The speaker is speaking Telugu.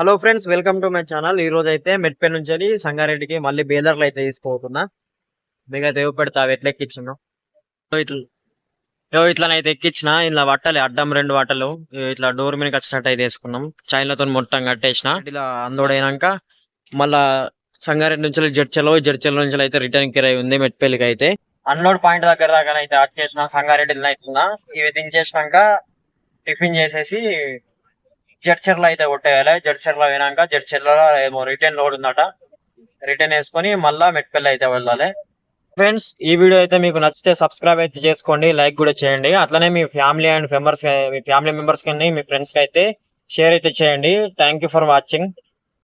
Hello friends, welcome to my channel. ఈ రోజు అయితే మెట్పే నుంచి సంగారెడ్డికి మళ్ళీ బేలర్లు అయితే తీసుకోతున్నా. మీకు అయితే పెడతా అవి ఎట్లా ఎక్కించున్నా. ఇట్లనైతే ఎక్కించిన. ఇలా వట్టలు అడ్డం 2 వట్టలు ఇట్లా డోర్ మీదకి వచ్చినట్టు అయితే వేసుకున్నాం. చైన్లతో మొత్తం కట్టేసిన. ఇలా అందోడైనాక మళ్ళా సంగారెడ్డి నుంచి జడ్చల్ నుంచి అయితే రిటర్న్ కిరాయి ఉంది మెట్పల్లికి అయితే. అన్లోడ్ పాయింట్ దగ్గర దాకా అయితే వచ్చేసిన. సంగారెడ్డిలో అవుతున్నా. ఇవి దించేసినాక టిఫిన్ చేసేసి జడ్చర్లో అయితే కొట్టేయాలి. జడ్చర్లో పోయినాక జడ్చర్లో ఏమో రిటర్న్ లోడ్ ఉందట. రిటర్న్ వేసుకొని మళ్ళా మెట్పల్లి అయితే వెళ్ళాలి. ఫ్రెండ్స్, ఈ వీడియో అయితే మీకు నచ్చితే సబ్స్క్రైబ్ అయితే చేసుకోండి, లైక్ కూడా చేయండి. అట్లనే మీ ఫ్యామిలీ మెంబర్స్ కానీ మీ ఫ్రెండ్స్ కి అయితే షేర్ అయితే చేయండి. Thank you for watching.